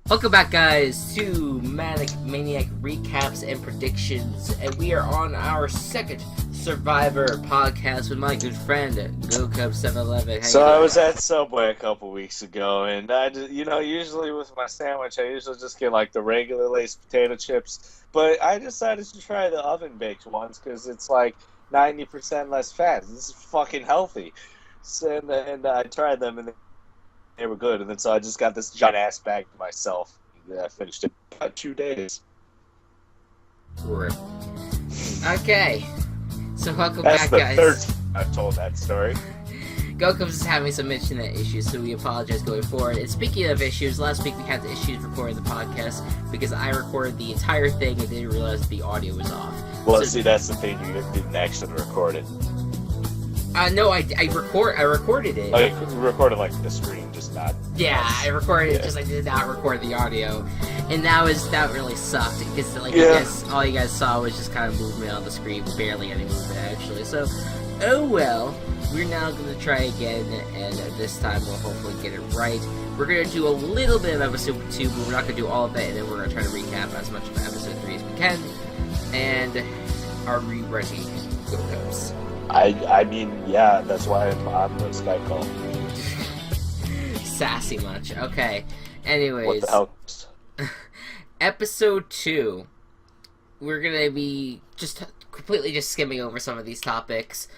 Welcome back, guys, to Maniac Recaps and Predictions, and we are on our second Survivor podcast with my good friend, Gocubs711. So I was at Subway a couple weeks ago, and I just, usually with my sandwich, I usually just get like the regular Lay's potato chips, but I decided to try the oven-baked ones because it's like 90% less fat. This is fucking healthy. So, and I tried them, and they were good, and then so I just got this giant ass bag to myself. And I finished it in about 2 days. Okay, so welcome That's back, guys. That's the third time I've told that story. Gocubs is having some internet issues, so we apologize going forward. And speaking of issues, last week we had the issues recording the podcast because I recorded the entire thing and didn't realize the audio was off. Well, so, see, that's the thing, you didn't actually record it. No, I recorded it. Oh, you recorded like the screen, just not. Yeah, I recorded it, just I did not record the audio, and that really sucked because I guess all you guys saw was just kind of movement on the screen, barely any movement actually. So, oh well, we're now gonna try again, and this time we'll hopefully get it right. We're gonna do a little bit of episode 2, but we're not gonna do all of it, and then we're gonna try to recap as much of episode 3 as we can. And are we ready, Gocubs? I mean, yeah, that's why I'm on the Skype call. Sassy much. Okay. Anyways. What the hell? Episode 2. We're gonna be completely skimming over some of these topics.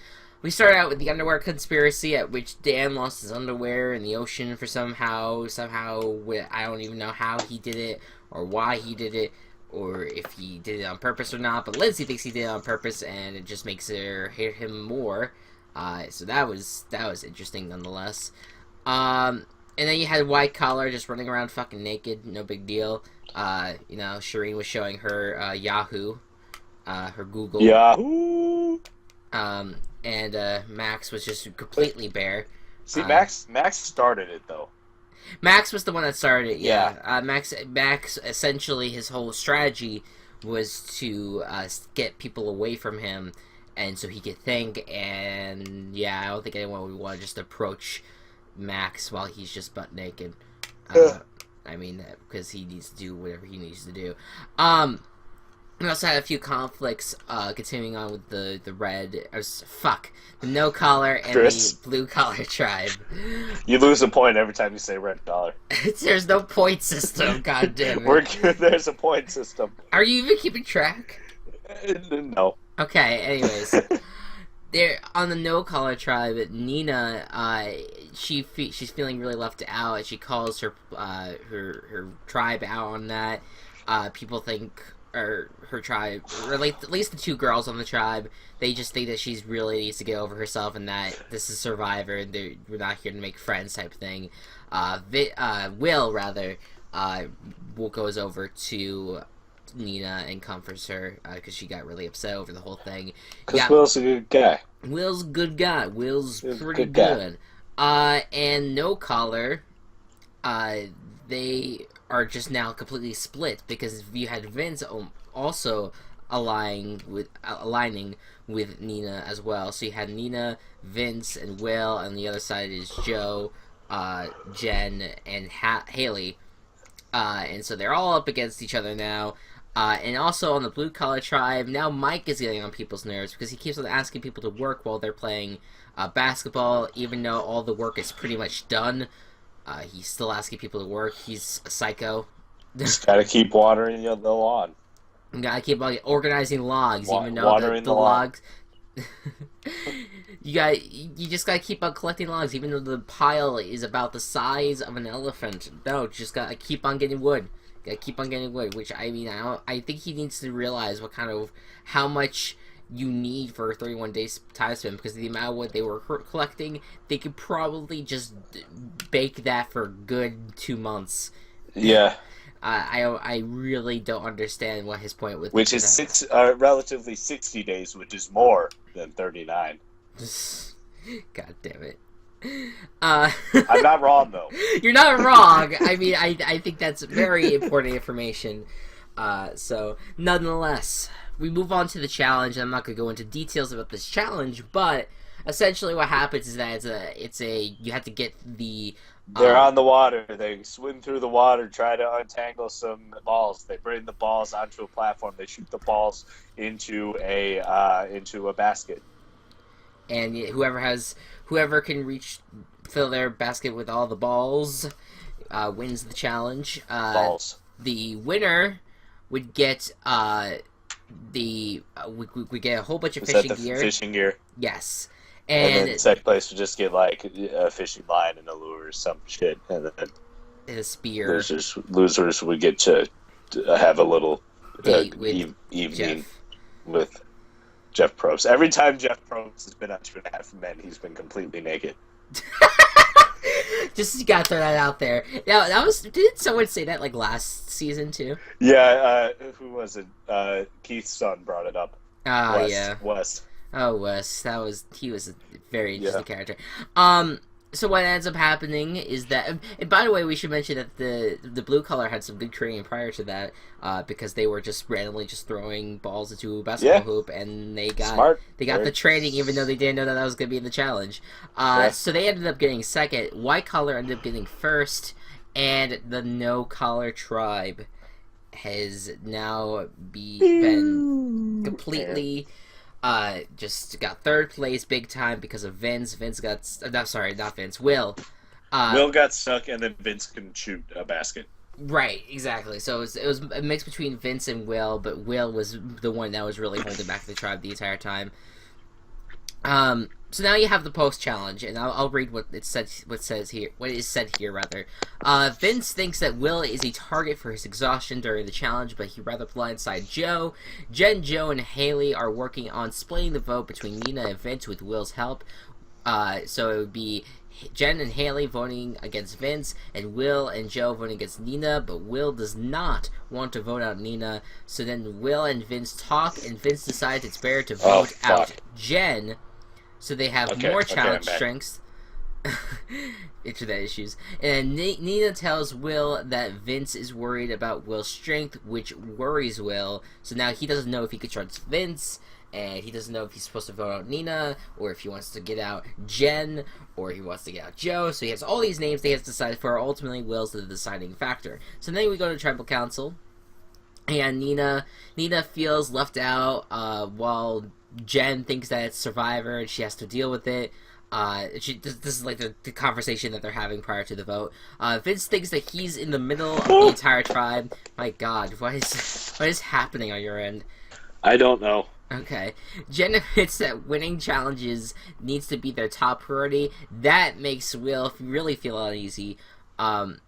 We start out with the underwear conspiracy, at which Dan lost his underwear in the ocean for somehow, I don't even know how he did it, or why he did it, or if he did it on purpose or not, but Lindsay thinks he did it on purpose, and it just makes her hate him more. So that was interesting nonetheless. And then you had White Collar just running around fucking naked, no big deal. Shireen was showing her Yahoo, her Google. Yahoo! And Max was just completely bare. See, Max started it though. Max was the one that started it, yeah. Max, essentially, his whole strategy was to get people away from him, and so he could think, and, yeah, I don't think anyone would want to just approach Max while he's just butt naked. I mean, because he needs to do whatever he needs to do. We also had a few conflicts, continuing on with the no collar and Chris. the blue collar tribe. You lose a point every time you say red collar. There's no point system, goddamn it. We're good. There's a point system. Are you even keeping track? No. Okay, anyways. There on the no collar tribe, Nina, she's feeling really left out, and she calls her tribe out on that. People think, or her tribe, or at least the two girls on the tribe, they just think that she's really needs to get over herself, and that this is Survivor, and we're not here to make friends type thing. Will goes over to Nina and comforts her, because she got really upset over the whole thing. Because Will's a good guy. Will's a good guy. Will's pretty good. And No Collar, they are just now completely split, because you had Vince also aligning with Nina as well. So you had Nina, Vince, and Will, and the other side is Joe, Jen, and Haley. And so they're all up against each other now. And also on the blue collar tribe, now Mike is getting on people's nerves because he keeps on asking people to work while they're playing basketball, even though all the work is pretty much done. He's still asking people to work. He's a psycho. Just gotta keep watering the lawn. You gotta keep organizing logs, even though the logs. You just gotta keep on collecting logs, even though the pile is about the size of an elephant. No, just gotta keep on getting wood. Gotta keep on getting wood, which I mean, I think he needs to realize how much you need for a 31 days time span, because the amount of wood they were collecting, they could probably just bake that for a good 2 months. Yeah. I really don't understand what his point with which is relatively 60 days, which is more than 39. God damn it. I'm not wrong though. You're not wrong. I mean, I think that's very important information. So nonetheless, we move on to the challenge. I'm not going to go into details about this challenge, but essentially what happens is that you have to get the They're on the water. They swim through the water, try to untangle some balls. They bring the balls onto a platform. They shoot the balls into a basket. and whoever can fill their basket with all the balls wins the challenge. Balls. The winner would get we get a whole bunch of fishing gear. Fishing gear. Yes. And then second place would just get like a fishing line and a lure or some shit, and then a spear. Losers would get to have a little date with evening Jeff. with Jeff Probst. Every time Jeff Probst has been on 2.5 Men, he's been completely naked. Just gotta throw that out there. Now didn't someone say that like last season too? Yeah, who was it? Keith's son brought it up. Wes. Oh, Wes, he was a very interesting character. So what ends up happening is that, and by the way, we should mention that the blue color had some good training prior to that, because they were just randomly just throwing balls into a basketball hoop, and they got the training even though they didn't know that was going to be in the challenge. So they ended up getting second. White color ended up getting first, and the no collar tribe has now been completely. Just got third place big time because of Vince. Vince got not Vince. Will. Will got stuck, and then Vince couldn't shoot a basket. Right, exactly. So it was a mix between Vince and Will, but Will was the one that was really holding back the tribe the entire time. So now you have the post challenge, and I'll read what is said here rather. Vince thinks that Will is a target for his exhaustion during the challenge, but he'd rather blindside Joe. Jen, Joe, and Haley are working on splitting the vote between Nina and Vince with Will's help. So it would be Jen and Haley voting against Vince, and Will and Joe voting against Nina, but Will does not want to vote out Nina. So then Will and Vince talk, and Vince decides it's better to vote out Jen. So they have more challenge strengths. Internet issues. And Nina tells Will that Vince is worried about Will's strength, which worries Will. So now he doesn't know if he could trust Vince, and he doesn't know if he's supposed to vote out Nina, or if he wants to get out Jen, or he wants to get out Joe. So he has all these names that he has to decide for. Ultimately, Will's the deciding factor. So then we go to Tribal Council, and Nina feels left out, while Jen thinks that it's Survivor and she has to deal with it. This is like the conversation that they're having prior to the vote. Vince thinks that he's in the middle of the entire tribe. My God, what is happening on your end? I don't know. Okay. Jen admits that winning challenges needs to be their top priority. That makes Will really feel uneasy. And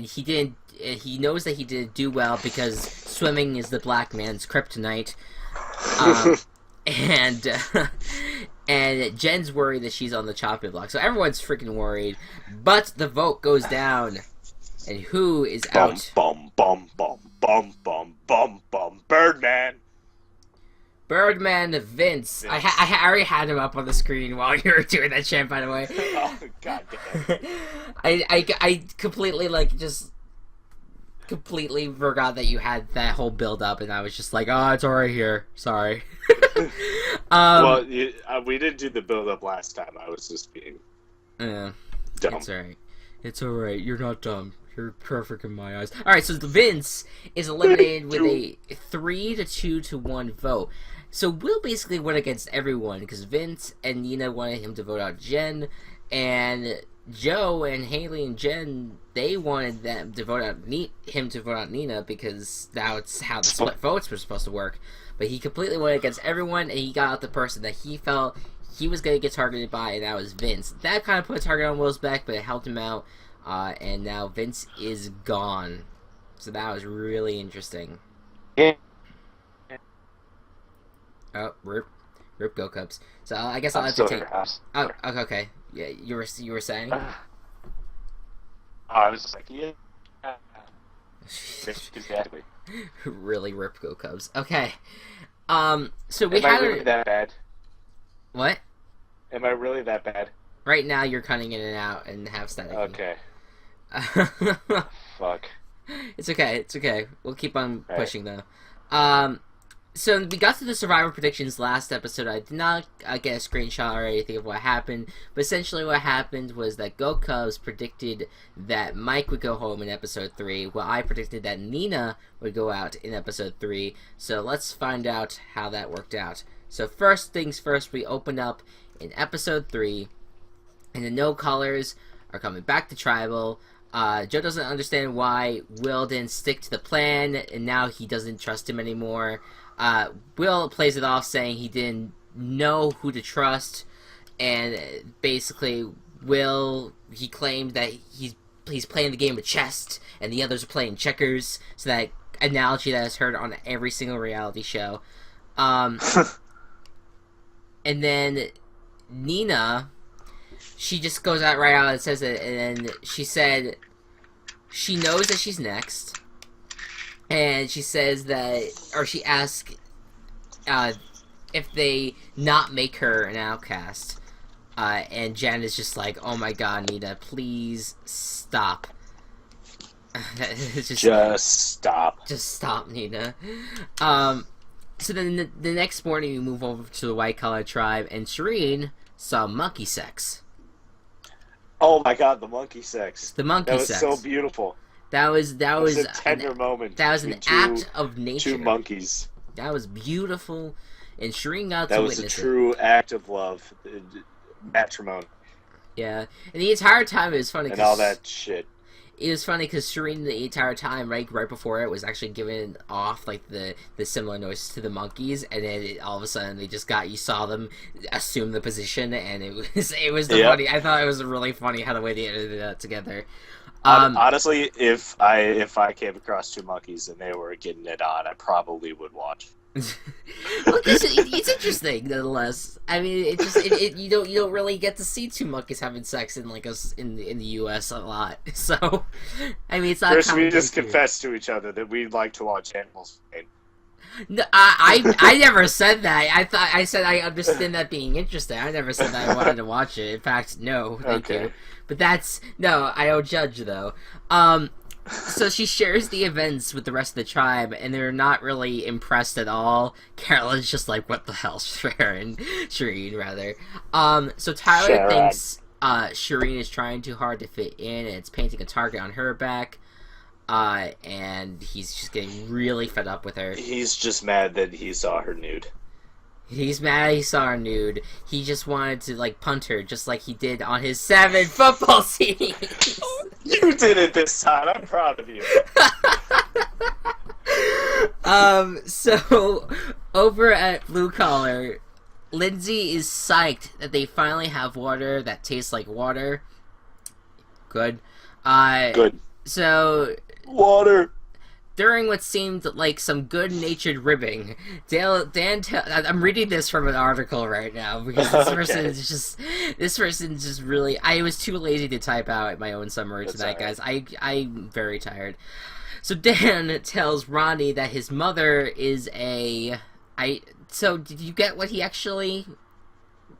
he knows that he didn't do well because swimming is the black man's kryptonite. And Jen's worried that she's on the chopping block. So everyone's freaking worried. But the vote goes down. And who is out? Bum, bum, bum, bum, bum, bum, bum. Birdman. Birdman Vince. I already had him up on the screen while you were doing that chant, by the way. Oh, God damn. I completely, completely forgot that you had that whole build up, and I was just like, oh, it's alright here. Sorry. Well, we didn't do the build up last time. I was just being dumb. It's alright. It's alright. You're not dumb. You're perfect in my eyes. Alright, so Vince is eliminated with a 3-2-1 vote. So Will basically went against everyone because Vince and Nina wanted him to vote out Jen, and Joe and Haley and Jen, they wanted him to vote out Nina because that's how the split votes were supposed to work. But he completely went against everyone, and he got out the person that he felt he was going to get targeted by, and that was Vince. That kind of put a target on Will's back, but it helped him out, and now Vince is gone. So that was really interesting. Yeah. Oh, rip Gocubs. So I guess I'll have to take. Oh, okay. Yeah, you were saying. I was just like, yeah. Exactly. Really rip Gocubs. Okay. So we had. Am I really that bad? What? Am I really that bad? Right now, you're cutting in and out and half static. Okay. Fuck. It's okay. We'll keep on pushing though. So we got to the survivor predictions last episode. I did not get a screenshot or anything of what happened, but essentially what happened was that Gocubs predicted that Mike would go home in episode 3, while I predicted that Nina would go out in episode 3. So let's find out how that worked out. So first things first, we open up in episode 3, and the No Colors are coming back to Tribal. Joe doesn't understand why Will didn't stick to the plan, and now he doesn't trust him anymore. Will plays it off saying he didn't know who to trust, and basically he claimed that he's playing the game of chess, and the others are playing checkers, so that analogy that is heard on every single reality show. And then Nina, she just goes out right out and says it, and then she said she knows that she's next. And she says that, or she asks if they not make her an outcast. And Jen is just like, oh my god, Nina, please stop. Just stop. Just stop, Nina. So then the next morning we move over to the White Collar Tribe, and Shireen saw monkey sex. Oh my god, the monkey sex. The monkey sex. That was so beautiful. That was a tender moment. That was an act of nature. 2 monkeys. That was beautiful, and Shireen got to witness it. That was a true act of love, matrimony. Yeah, and the entire time it was funny. And all that shit. It was funny because Shireen the entire time, right before it, was actually giving off like the similar noises to the monkeys, and then all of a sudden you saw them assume the position, and it was funny. I thought it was really funny how the way they edited that together. Honestly, if I came across 2 monkeys and they were getting it on, I probably would watch. Well, it's interesting nonetheless. I mean, you don't really get to see 2 monkeys having sex in in the U.S. a lot. So, I mean, it's not. First, we just confessed to each other that we like to watch animals fight. No, I never said that. I said I understand that being interesting. I never said that I wanted to watch it. In fact, no, thank you. But I don't judge though. So she shares the events with the rest of the tribe, and they're not really impressed at all. Carolyn's just like, what the hell, Shireen, rather. So Tyler thinks Shireen is trying too hard to fit in, and it's painting a target on her back. And he's just getting really fed up with her. He's just mad that he saw her nude. He's mad he saw her nude. He just wanted to, punt her, just like he did on his 7 football series. You did it this time. I'm proud of you. So, over at Blue Collar, Lindsay is psyched that they finally have water that tastes like water. Good. Good. So... Water! During what seemed like some good-natured ribbing, I'm reading this from an article right now because this person's just really. I was too lazy to type out my own summary tonight, guys. I'm very tired. So Dan tells Ronnie that his mother is So did you get what he actually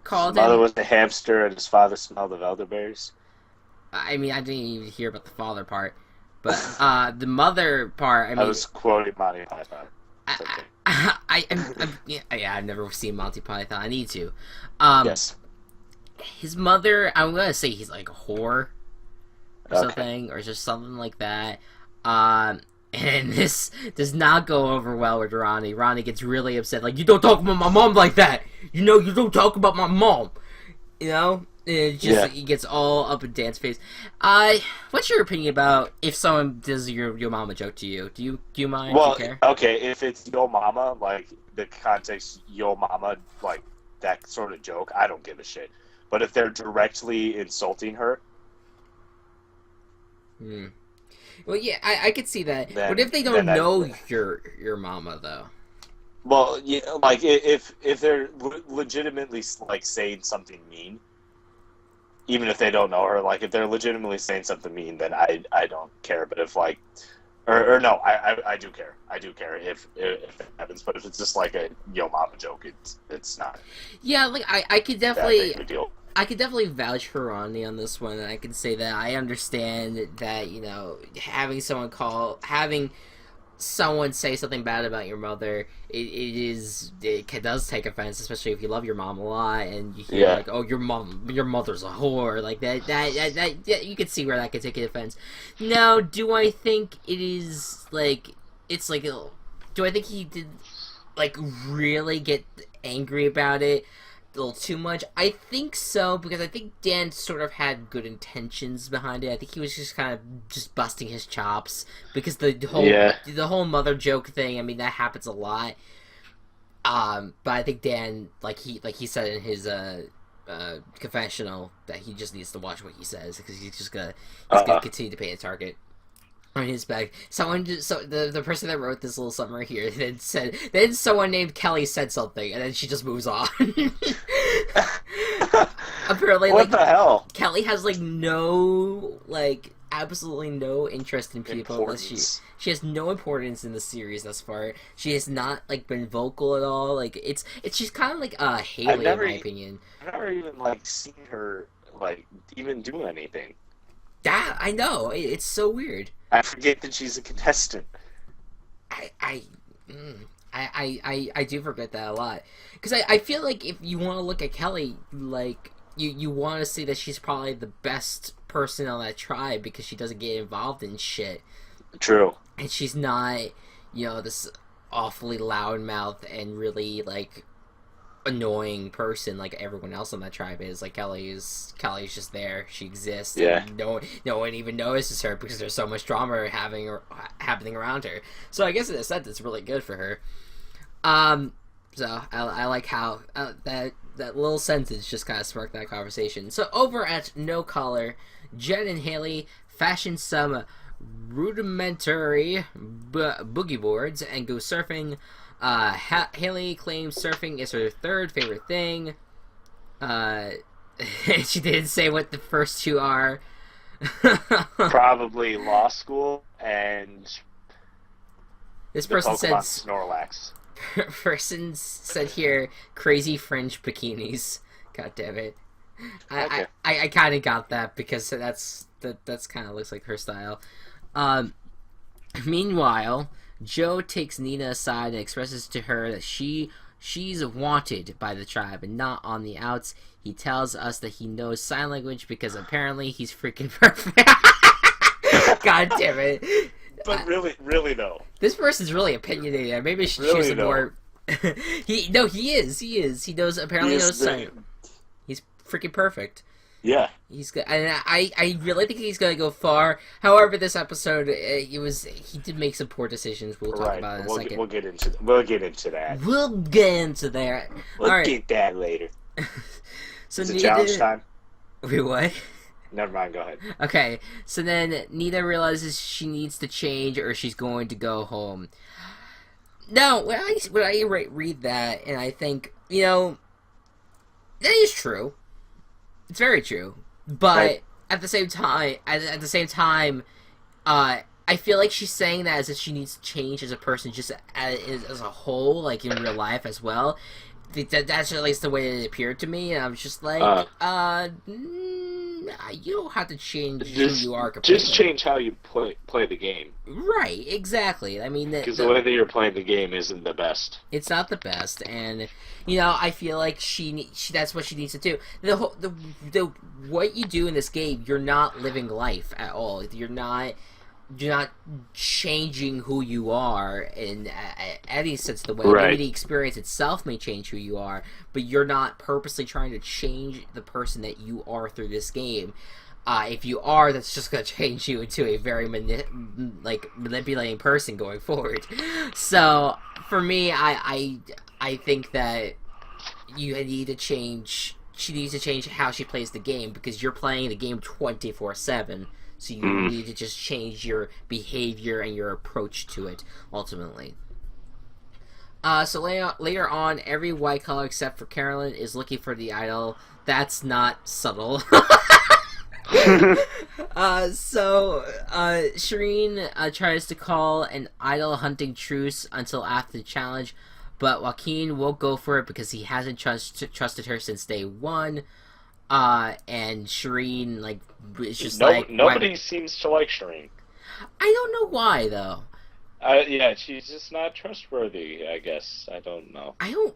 called him? His mother was a hamster, and his father smelled of elderberries. I mean, I didn't even hear about the father part. But the mother part, I was quoting Monty Python. I've never seen Monty Python. I need to. Yes. His mother, I'm gonna say he's like a whore or something, or just something like that. And this does not go over well with Ronnie. Ronnie gets really upset, like, you don't talk about my mom like that. You don't talk about my mom. You know. He gets all up in Dan's face. What's your opinion about if someone does your mama joke to you? Do you mind? Well, do you care? Okay, if it's yo mama, like the context yo mama, like that sort of joke, I don't give a shit. But if they're directly insulting her, well, yeah, I could see that. But if they don't know your mama, though. Well, yeah, like if they're legitimately like saying something mean. Even if they don't know her, like, if they're legitimately saying something mean, then I don't care. But if, like, or no, I do care. I do care if it happens. But if it's just like a yo mama joke, it's not. Yeah, like I could definitely. That big of a deal. I could definitely vouch for Ronnie on this one, and I can say that I understand that having someone say something bad about your mother, it does take offense, especially if you love your mom a lot and you hear Yeah. like, "Oh, your mother's a whore," like that you can see where that could take offense. Now, do I think it is like it's like, do I think he did like really get angry about it? A little too much. I think so because I think Dan sort of had good intentions behind it. I think he was just kind of just busting his chops because Yeah. the whole mother joke thing. I mean that happens a lot. But I think Dan like he said in his confessional that he just needs to watch what he says because he's gonna Uh, continue to paint a target on his back. The person that wrote this little summary here then someone named Kelly said something and then she just moves on. Apparently, what like the hell? Kelly has absolutely no interest in people. Importance. She has no importance in the series thus far. She has not like been vocal at all. Like it's she's kind of like Haley in my opinion. I've never even like seen her like even do anything. Yeah, I know. It's so weird. I forget that she's a contestant. I do forget that a lot because I feel like if you want to look at Kelly, like you want to see that she's probably the best person on that tribe because she doesn't get involved in shit True. and she's not this awfully loudmouth and really like annoying person like everyone else on that tribe is. Like Kelly's just there, she exists. Yeah. And no one even notices her because there's so much drama happening around her. So I guess in a sense it's really good for her. So I like how that little sentence just kind of sparked that conversation. So over at No Collar, Jen and Haley fashion some rudimentary boogie boards and go surfing. Haley claims surfing is her third favorite thing. She didn't say what the first two are. Probably law school and This the person Pokemon said Snorlax. person said here crazy fringe bikinis. God damn it. Okay. I kind of got that because that's kind of looks like her style. Meanwhile, Joe takes Nina aside and expresses to her that she's wanted by the tribe and not on the outs. He tells us that he knows sign language because apparently he's freaking perfect. God damn it. But really though. This person's really opinionated. Maybe I should Really choose a more. He is. He knows. Apparently, knows sign. He's freaking perfect. Yeah. He's good, and I really think he's gonna go far. However, this episode, he did make some poor decisions. We'll talk about it in a second. We'll get into that. We'll get into that. We'll All right. get that later. So Is it challenge time? Wait, what? Never mind. Go ahead. Okay, so then Nina realizes she needs to change or she's going to go home. Now, when I read that, and I think, that is true. It's very true. But Right. at the same time, I feel like she's saying that as if she needs to change as a person, just as a whole, like in real life as well. That's at least the way it appeared to me, and I was just like, you don't have to change who you are completely. Just change how you play the game. Right, exactly. I mean, Because the way that you're playing the game isn't the best. it's not the best, and I feel like she that's what she needs to do. The what you do in this game, you're not living life at all. You're not changing who you are in any sense of the way. Right. Maybe the experience itself may change who you are, but you're not purposely trying to change the person that you are through this game. If you are, that's just going to change you into a very manipulating person going forward. So for me, I think that you need to change. She needs to change how she plays the game because you're playing the game 24/7. So you need to just change your behavior and your approach to it, ultimately. So later on, every white collar except for Carolyn is looking for the idol. That's not subtle. Shireen tries to call an idol hunting truce until after the challenge, but Joaquin won't go for it because he hasn't trusted her since day one. And Shireen, is just nobody seems to like Shireen. I don't know why, though. Yeah, she's just not trustworthy. I guess I don't know. I don't.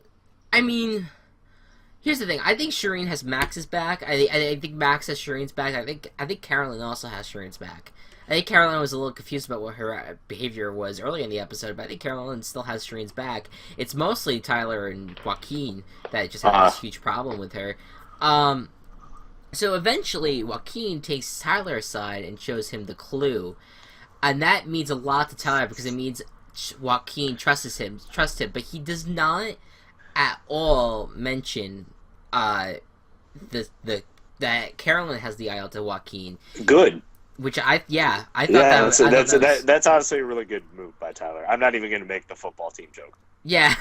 I mean, here's the thing. I think Shireen has Max's back. I think Max has Shireen's back. I think Carolyn also has Shireen's back. I think Carolyn was a little confused about what her behavior was early in the episode, but I think Carolyn still has Shireen's back. It's mostly Tyler and Joaquin that just have this huge problem with her. So eventually, Joaquin takes Tyler aside and shows him the clue, and that means a lot to Tyler because it means Joaquin trusts him, but he does not at all mention the that Carolyn has the eye to Joaquin. Good. Which I thought that's honestly a really good move by Tyler. I'm not even going to make the football team joke. Yeah,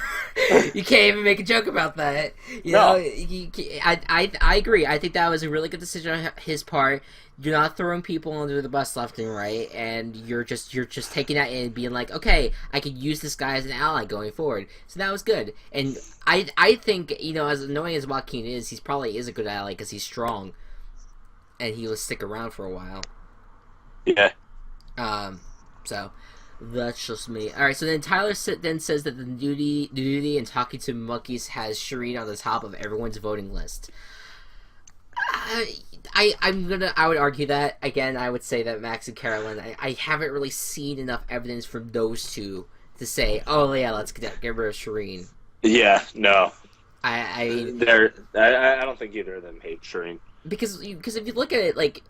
you can't even make a joke about that. You know, I agree. I think that was a really good decision on his part. You're not throwing people under the bus left and right, and you're just taking that in and being like, okay, I could use this guy as an ally going forward. So that was good. And I think, you know, as annoying as Joaquin is, he probably is a good ally because he's strong, and he will stick around for a while. Yeah. So that's just me. All right. So then Tyler then says that the duty and talking to monkeys has Shireen on the top of everyone's voting list. I would argue that again. I would say that Max and Carolyn. I haven't really seen enough evidence from those two to say, oh yeah, let's get rid of Shireen. Yeah. No. I don't think either of them hate Shireen. Because if you look at it, like,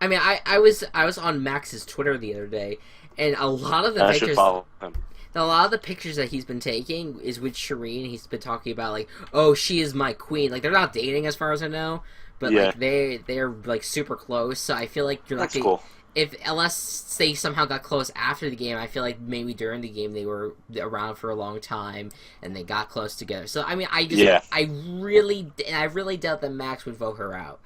I mean, I was on Max's Twitter the other day, and a lot of the pictures, should follow him. A lot of the pictures that he's been taking is with Shireen. He's been talking about like, oh, she is my queen. Like they're not dating as far as I know, but like they're like super close. So I feel like you're not cool. Unless they somehow got close after the game, I feel like maybe during the game they were around for a long time and they got close together. So I mean, I really doubt that Max would vote her out.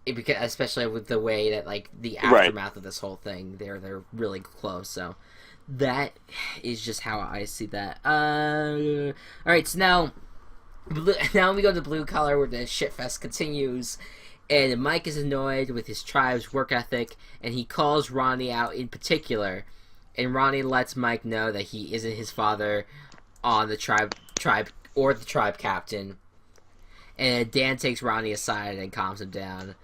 Because especially with the way that like the aftermath of this whole thing, they're really close. So that is just how I see that. All right, so now we go to blue collar where the shitfest continues, and Mike is annoyed with his tribe's work ethic, and he calls Ronnie out in particular, and Ronnie lets Mike know that he isn't his father on the tribe or the tribe captain, and Dan takes Ronnie aside and calms him down.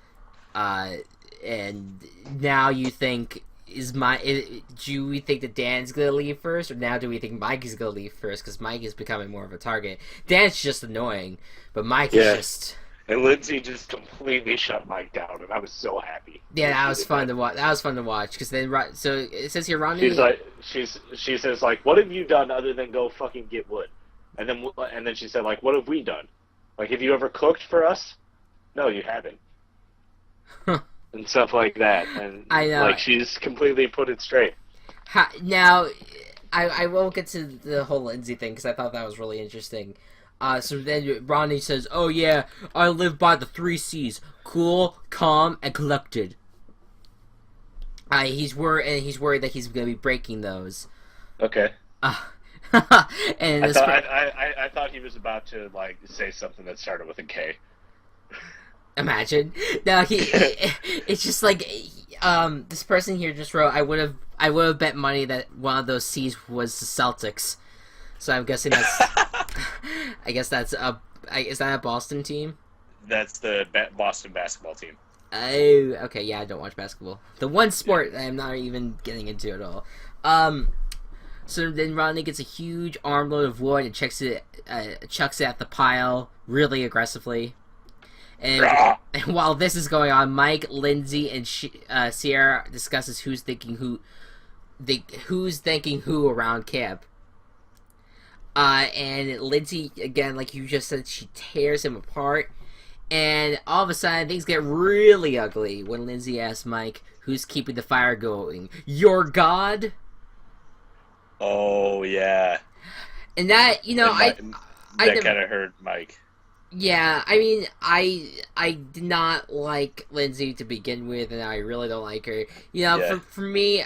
And now you think do we think that Dan's gonna leave first, or now do we think Mike is gonna leave first? Because Mike is becoming more of a target. Dan's just annoying, but Mike is just. And Lindsay just completely shut Mike down, and I was so happy. Yeah, that was fun to watch. That was fun to watch because then so it says here Ronnie. She's like, she says like, what have you done other than go fucking get wood? And then she said like, what have we done? Like, have you ever cooked for us? No, you haven't. And stuff like that, and I know. Like she's completely put it straight. Now, I won't get to the whole Lindsay thing because I thought that was really interesting. So then Ronnie says, "Oh yeah, I live by the 3 C's: cool, calm, and collected." He's worried that he's gonna be breaking those. Okay. And I thought he was about to like say something that started with a K. Imagine. No, it's just like this person here just wrote, I would have bet money that one of those C's was the Celtics. So I'm guessing that's is that a Boston team? That's the Boston basketball team. Oh, okay, yeah, I don't watch basketball. The one sport I'm not even getting into at all. So then Rodney gets a huge armload of wood and chucks it at the pile really aggressively. And while this is going on, Mike, Lindsay, and Sierra discusses who's thinking who around camp. And Lindsay, again, like you just said, she tears him apart. And all of a sudden, things get really ugly when Lindsay asks Mike, who's keeping the fire going? Your God? Oh, yeah. And that, you know, that kind of hurt Mike. Yeah, I mean, I did not like Lindsay to begin with, and I really don't like her. You know, for me,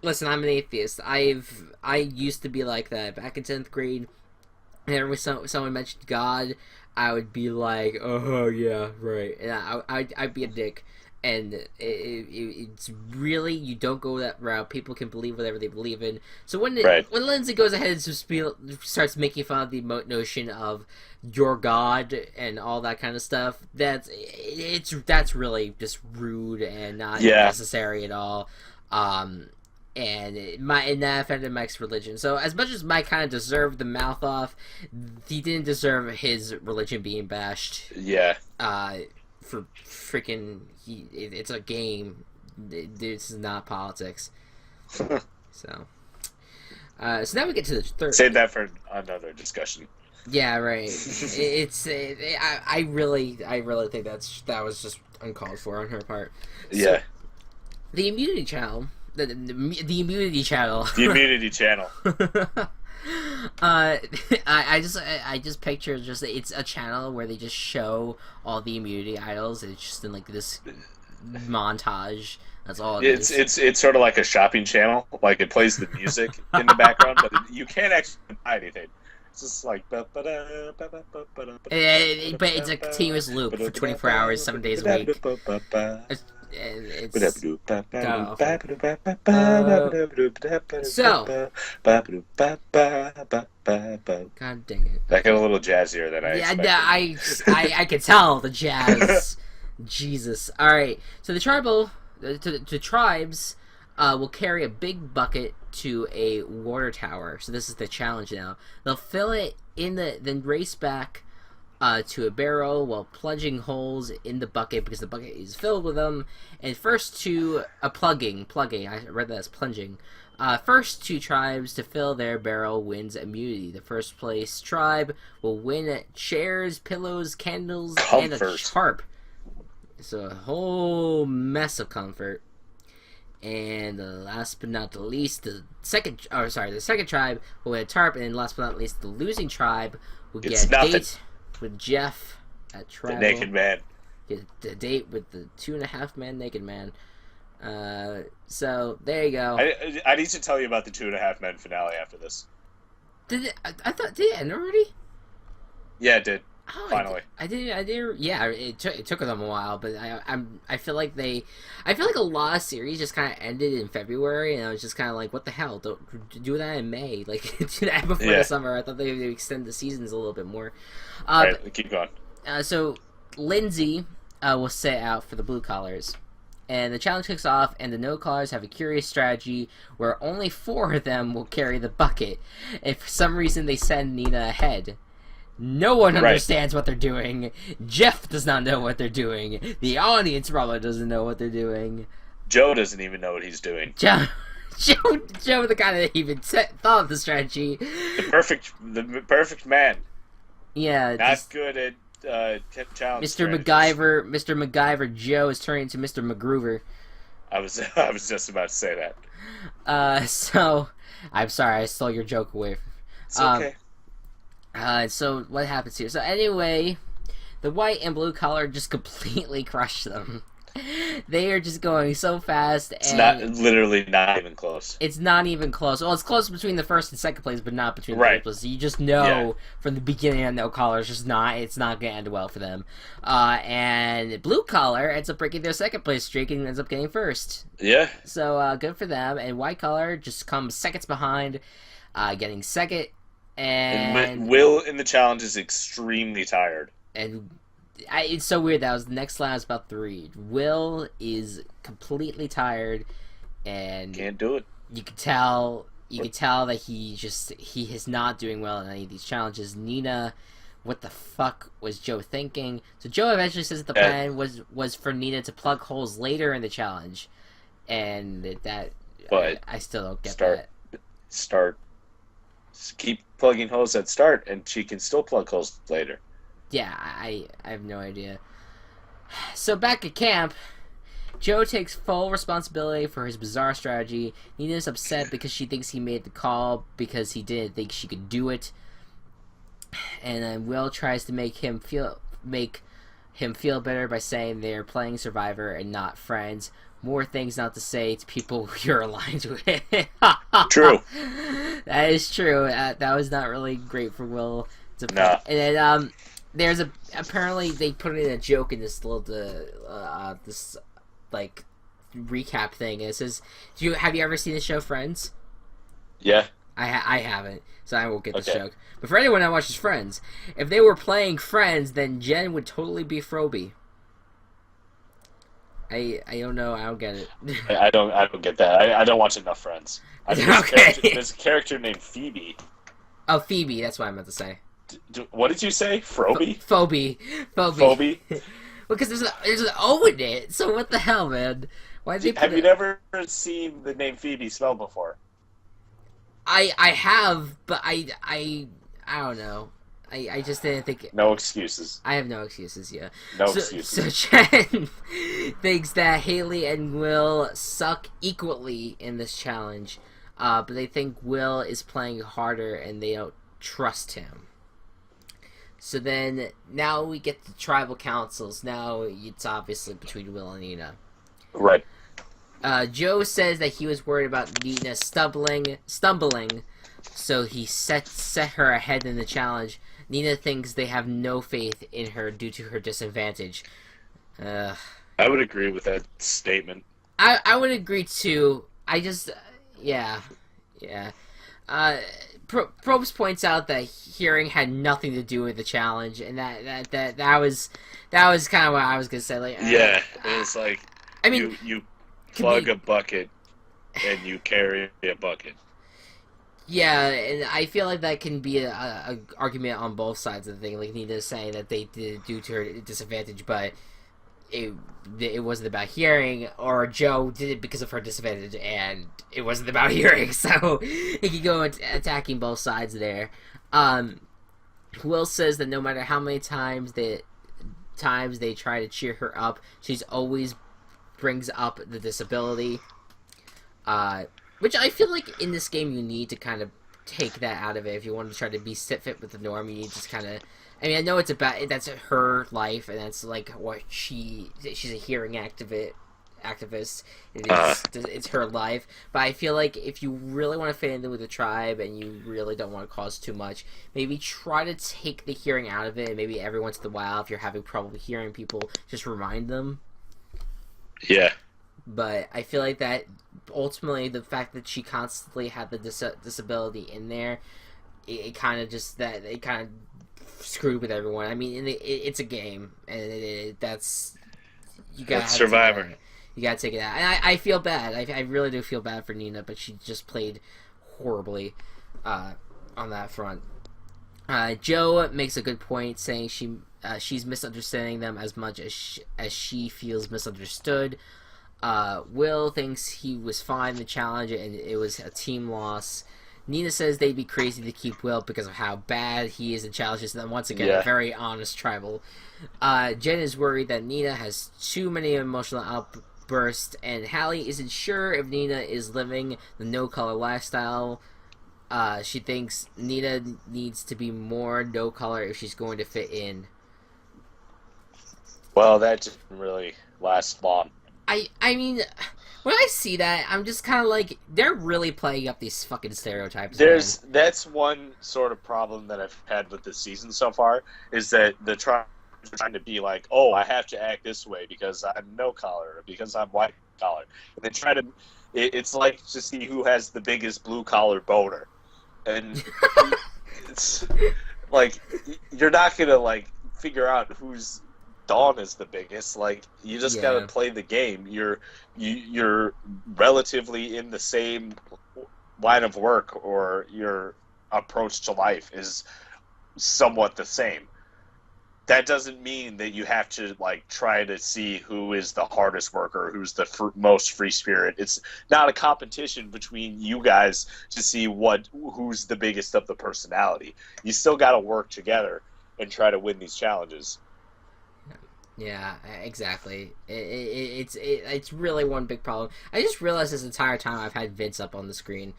listen, I'm an atheist. I used to be like that back in 10th grade. And when someone mentioned God, I would be like, oh yeah, right, and I'd be a dick. and it's really, you don't go that route. People can believe whatever they believe in. So when when Lindsay goes ahead and starts making fun of the notion of your God and all that kind of stuff, that's really just rude and not necessary at all. And that offended Mike's religion. So as much as Mike kind of deserved the mouth off, he didn't deserve his religion being bashed. Yeah. For freaking, it's a game. This is not politics. So now we get to the third. Save that for another discussion. Yeah, right. I really think that was just uncalled for on her part. So, yeah. The immunity channel. The immunity channel. The immunity channel. I just picture it's a channel where they just show all the immunity idols. It's just in like this montage. That's all it is. It's sort of like a shopping channel. Like it plays the music in the background, but you can't actually buy anything. It's just like but it's a continuous loop for 24 hours, 7 days a week. So God dang it. That got a little jazzier than I expected. Yeah, I could tell the jazz. Jesus. Alright, so the tribes will carry a big bucket to a water tower. So this is the challenge now. They'll fill it then race back to a barrel while plunging holes in the bucket because the bucket is filled with them. And first to plugging. I read that as plunging. First two tribes to fill their barrel wins immunity. The first place tribe will win chairs, pillows, candles, and a tarp. So a whole mess of comfort. And last but not the least, the second tribe will win a tarp, and last but not least, the losing tribe will get a date with Jeff at Tribal. The Naked Man. Get a date with the 2.5 Man Naked Man. So there you go. I need to tell you about the 2.5 Men finale after this. Did it? I thought, did it end already? Yeah, it did. Oh, Finally. I did. Yeah, it took them a while, but I feel like a lot of series just kind of ended in February, and I was just kind of like, what the hell? Don't do that in May, like do that before the summer. I thought they would extend the seasons a little bit more. Alright, keep going. So Lindsay will set out for the blue collars, and the challenge kicks off, and the no collars have a curious strategy where only 4 of them will carry the bucket, and for some reason they send Nina ahead. No one understands what they're doing. Jeff does not know what they're doing. The audience probably doesn't know what they're doing. Joe doesn't even know what he's doing. Joe, the guy that even thought of the strategy. The perfect man. Yeah. Not good at challenge Mr. MacGyver Joe is turning into Mr. MacGruver. I was just about to say that. So I'm sorry I stole your joke away. It's okay. So what happens here? So anyway, the white and blue collar just completely crushed them. They are just going so fast. It's literally not even close. It's not even close. Well, it's close between the first and second place, but not between the third place. So you just know from the beginning on no collar, it's not going to end well for them. And blue collar ends up breaking their second place streak and ends up getting first. Yeah. So good for them. And white collar just comes seconds behind, getting second. And Will in the challenge is extremely tired. And it's so weird. That was the next line. I was about to read. Will is completely tired, and can't do it. You could tell that he is not doing well in any of these challenges. Nina, what the fuck was Joe thinking? So Joe eventually says that the plan was for Nina to plug holes later in the challenge, and I still don't get that. Keep plugging holes at start, and she can still plug holes later. Yeah, I have no idea. So back at camp, Joe takes full responsibility for his bizarre strategy. Nina's upset because she thinks he made the call because he didn't think she could do it. And then Will tries to make him feel better by saying they're playing Survivor and not friends. More things not to say to people you're aligned with. True. That is true. That was not really great for Will to play. No. And then apparently they put in a joke in this little like recap thing. It says, have you ever seen the show Friends? Yeah. I haven't, so I won't get this joke. But for anyone that watches Friends, if they were playing Friends, then Jen would totally be Phoebe. I don't know. I don't get it. I don't get that. I don't watch enough Friends. There's a character named Phoebe. Oh, Phoebe. That's what I meant to say. What did you say? Phoebe? Phoebe. Phoebe? Because there's an O in it. So what the hell, man? Why did they Have you never seen the name Phoebe spelled before? I have, but I don't know. I just didn't think... No excuses. I have no excuses, yeah. No excuses. So Chen thinks that Haley and Will suck equally in this challenge, but they think Will is playing harder and they don't trust him. So then, now we get the tribal councils. Now it's obviously between Will and Nina. Right. Joe says that he was worried about Nina stumbling, so he set her ahead in the challenge. Nina thinks they have no faith in her due to her disadvantage. I would agree with that statement. I would agree too. I just, yeah. Probst points out that hearing had nothing to do with the challenge, and that was kind of what I was gonna say. Like, it's like, I mean, you plug a bucket and you carry a bucket. Yeah, and I feel like that can be a argument on both sides of the thing. Like Nina's saying that they did it due to her disadvantage, but it wasn't about hearing, or Joe did it because of her disadvantage, and it wasn't about hearing. So he could go attacking both sides there. Will says that no matter how many times they try to cheer her up, she's always brings up the disability. Which I feel like in this game you need to kind of take that out of it if you want to try to be fit with the norm. You need to just kind of... I mean, I know it's about... That's her life, and that's like what she's a hearing activist. It's her life. But I feel like if you really want to fit in with the tribe and you really don't want to cause too much, maybe try to take the hearing out of it, and maybe every once in a while, if you're having trouble hearing people, just remind them. Yeah. But I feel like that ultimately the fact that she constantly had the disability in there, it kind of screwed with everyone. I mean, it's a game, and that's you got Survivor. You gotta take it out. And I feel bad. I really do feel bad for Nina, but she just played horribly on that front. Joe makes a good point, saying she's misunderstanding them as much as she feels misunderstood. Will thinks he was fine in the challenge and it was a team loss. Nina says they'd be crazy to keep Will because of how bad he is in challenges. And then once again, a very honest tribal. Jen is worried that Nina has too many emotional outbursts, and Hallie isn't sure if Nina is living the no-color lifestyle. She thinks Nina needs to be more no-color if she's going to fit in. Well, that didn't really last long. I mean, when I see that, I'm just kind of like, they're really playing up these fucking stereotypes. That's one sort of problem that I've had with this season so far, is that the trying to be like, oh, I have to act this way because I'm no collar, or because I'm white collar, and then try to. It's like to see who has the biggest blue collar boner, and it's like you're not gonna like figure out who's. Dawn is the biggest. Like, you just gotta play the game. You're relatively in the same line of work, or your approach to life is somewhat the same. That doesn't mean that you have to like try to see who is the hardest worker, who's the most free spirit. It's not a competition between you guys to see who's the biggest of the personality. You still gotta work together and try to win these challenges. Yeah, exactly. It's really one big problem. I just realized this entire time I've had Vince up on the screen.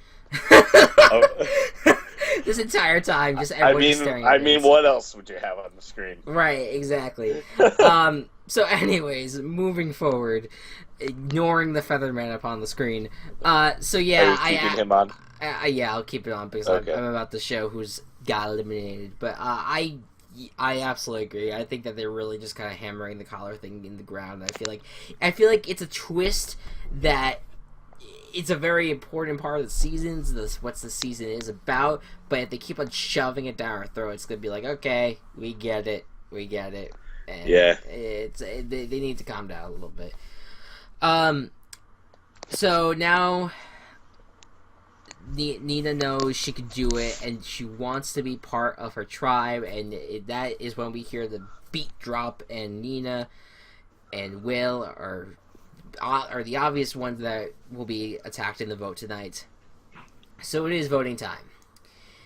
This entire time, just everyone just staring at Vince. I mean, what else would you have on the screen? Right, exactly. So anyways, moving forward, ignoring the Featherman up on the screen. So yeah, Are you keeping him on? Yeah, I'll keep it on because I'm about to show who's got eliminated. But I I absolutely agree. I think that they're really just kind of hammering the collar thing in the ground. I feel like it's a twist that it's a very important part of the seasons. What the season is about. But if they keep on shoving it down our throat, it's gonna be like, okay, we get it, and Yeah. they need to calm down a little bit. So now Nina knows she can do it, and she wants to be part of her tribe, and that is when we hear the beat drop, and Nina and Will are the obvious ones that will be attacked in the vote tonight. So it is voting time.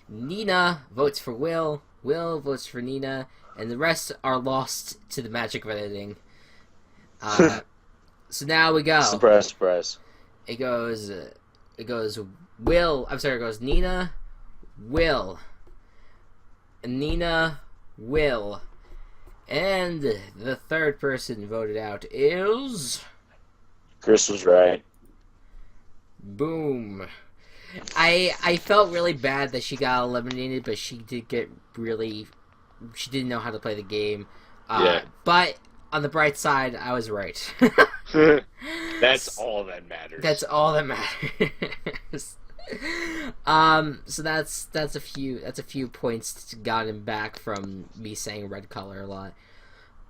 Nina votes for Will votes for Nina, and the rest are lost to the magic of editing. So now we go. Surprise, surprise. It goes Will. I'm sorry. It goes Nina, Will, Nina, Will, and the third person voted out is Chris was right. Boom. I felt really bad that she got eliminated, but she didn't know how to play the game. Yeah. But on the bright side, I was right. That's all that matters. That's all that matters. So that's a few points gotten back from me saying red color a lot.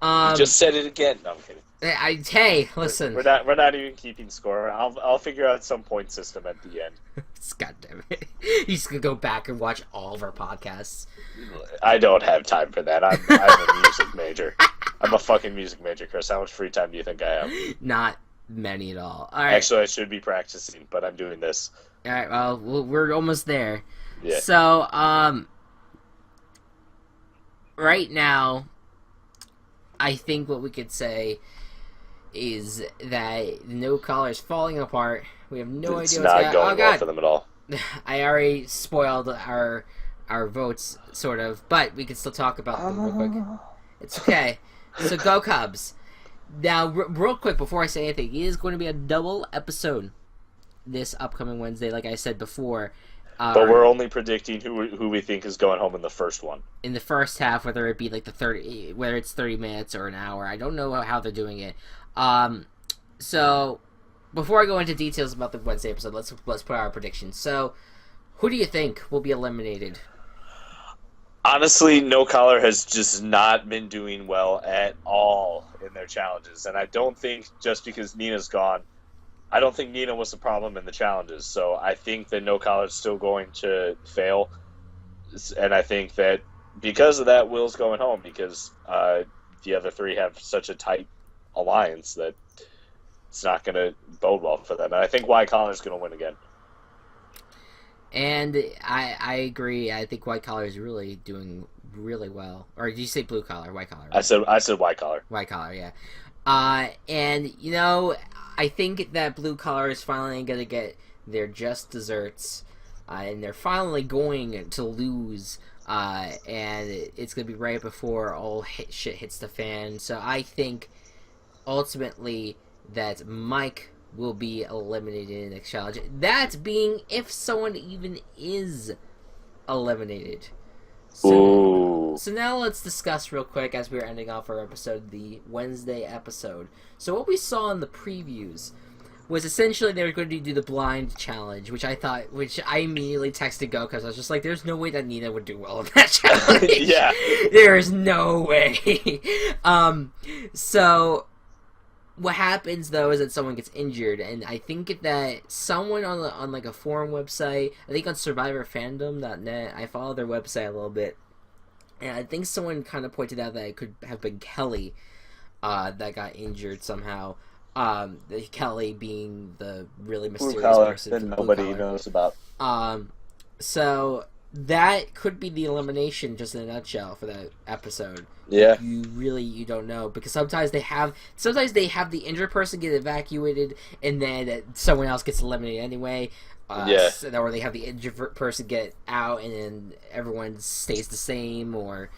You just said it again. No, I'm kidding. Hey, listen. We're not even keeping score. I'll figure out some point system at the end. God damn it! He's gonna go back and watch all of our podcasts. I don't have time for that. I'm a music major. I'm a fucking music major, Chris. How much free time do you think I have? Not many at all. All right. Actually, I should be practicing, but I'm doing this. All right. Well, we're almost there. Yeah. So, right now, I think what we could say is that No Collar is falling apart. We have no idea what's not going going well for them at all. I already spoiled our votes, sort of, but we can still talk about them real quick. It's okay. So go Cubs. Now, real quick, before I say anything, it is going to be a double episode this upcoming Wednesday, like I said before. But we're only predicting who we think is going home in the first one. In the first half, whether it be like whether it's 30 minutes or an hour. I don't know how they're doing it. So before I go into details about the Wednesday episode, let's put our predictions. So, who do you think will be eliminated? Honestly, No Collar has just not been doing well at all in their challenges, and I don't think just because Nina's gone, I don't think Nina was the problem in the challenges. So I think that No Collar is still going to fail, and I think that because of that, Will's going home because the other three have such a tight alliance that it's not going to bode well for them. And I think White Collar is going to win again. And I agree. I think White Collar is really doing really well. Or did you say Blue Collar? White Collar. Right? I said White Collar. White Collar, yeah. And you know, I think that Blue Collar is finally going to get their just desserts, and they're finally going to lose. And it's going to be right before all shit hits the fan. So I think ultimately that Mike will be eliminated in the next challenge. That being if someone even is eliminated. So now let's discuss real quick as we're ending off our episode, the Wednesday episode. So what we saw in the previews was essentially they were going to do the blind challenge, which I immediately texted Go because I was just like, there's no way that Nina would do well in that challenge. Yeah. There's no way. So what happens though is that someone gets injured, and I think that someone on like a forum website, I think on SurvivorFandom.net, I follow their website a little bit, and I think someone kind of pointed out that it could have been Kelly that got injured somehow. Kelly being the really mysterious person that nobody knows about. So that could be the elimination, just in a nutshell, for that episode. Yeah. You don't know, because sometimes they have the injured person get evacuated and then someone else gets eliminated anyway. Yeah. Or they have the injured person get out and then everyone stays the same, or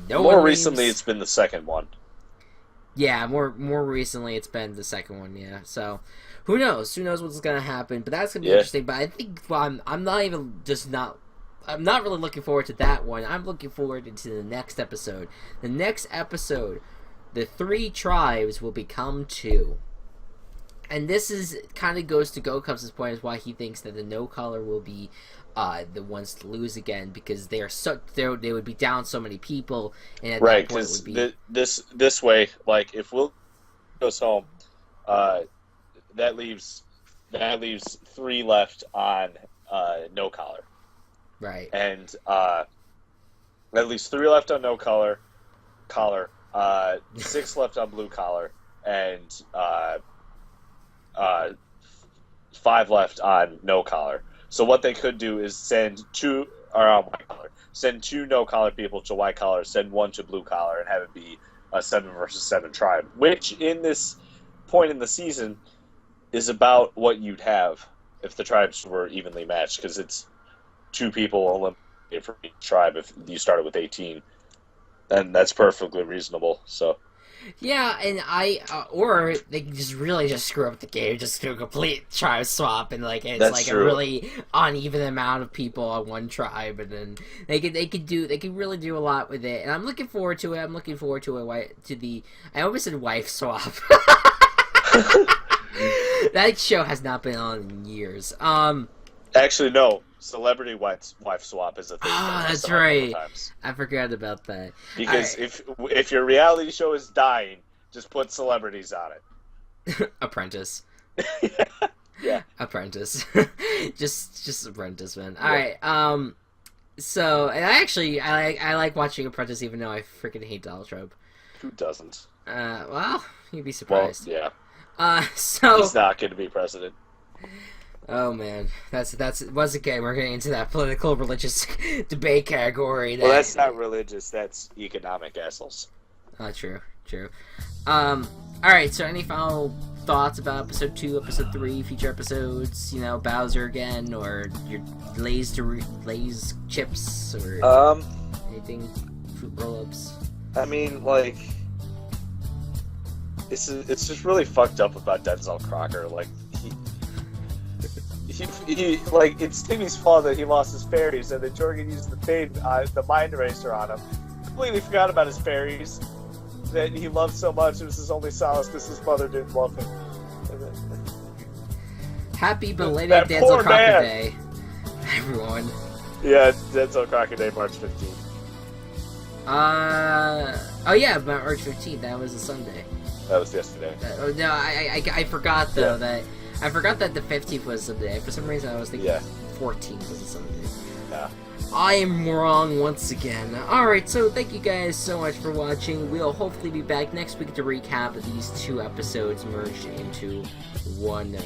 More recently, it's been the second one. Yeah, more recently it's been the second one. Yeah, so who knows? Who knows what's gonna happen? But that's gonna be interesting. But I think I'm not even just not I'm not really looking forward to that one. I'm looking forward to the next episode. The next episode, the 3 tribes will become 2. And this is kind of goes to Gocubs' point as why he thinks that the no color will be the ones to lose again, because they would be down so many people, and at right, that point would because be this way, like if Will goes home, that leaves 3 left on no collar, right, and that leaves 3 left on no collar, 6 left on blue collar, and 5 left on no collar. So what they could do is send 2 on white collar, send 2 no collar people to white collar, send 1 to blue collar, and have it be a 7 versus 7 tribe. Which in this point in the season is about what you'd have if the tribes were evenly matched, because it's 2 people eliminated for each tribe if you started with 18, and that's perfectly reasonable. So. yeah, and or they can just really just screw up the game, just do a complete tribe swap, and like it's That's like true. a really uneven amount of people on one tribe, and then they could really do a lot with it, and I'm looking forward to it. I'm looking forward to I almost said wife swap. That show has not been on in years. Actually, no. Celebrity wife swap is a thing. Ah, That's that's done a couple right. times. I forgot about that. Because Alright. if your reality show is dying, just put celebrities on Apprentice. it. Yeah. Apprentice. just Apprentice, man. Yeah. Alright, so, and I like watching Apprentice even though I freaking hate Donald Trump. Who doesn't? Well, you'd be Well, surprised. yeah. So... He's not going to be president. Oh, man. That's once again, we're getting into that political, religious debate category. Well, that's not religious. That's economic assholes. Oh, true. Alright, so any final thoughts about episode 2, episode 3, future episodes? You know, Bowser again, or your Lay's chips, or anything, fruit roll-ups? I mean, like, it's just really fucked up about Denzel Crocker. Like, he like, it's Timmy's fault that he lost his fairies, and then Jorgen used the mind eraser on him. Completely forgot about his fairies that he loved so much. It was his only solace because his mother didn't love him. Happy belated That Denzel poor Crocker man. Day, everyone. Yeah, Denzel Crocker Day, March 15th. Oh yeah, March 15th, that was a Sunday. That was yesterday. Oh, no, I forgot though that the 15th was a Sunday. For some reason, I was thinking 14th was a Sunday. Yeah. I am wrong once again. Alright, so thank you guys so much for watching. We'll hopefully be back next week to recap these 2 episodes merged into one.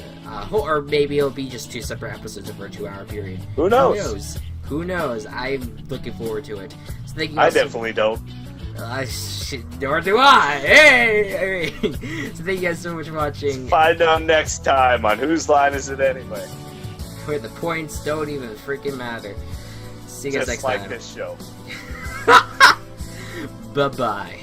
Or maybe it'll be just 2 separate episodes over a 2-hour period. Who knows? Who knows? I'm looking forward to it. So thank you I guys definitely don't. Nor do I! Hey! So thank you guys so much for watching. Find out next time on Whose Line Is It Anyway? Where the points don't even freaking matter. See you guys Just next like time. this show. Bye-bye.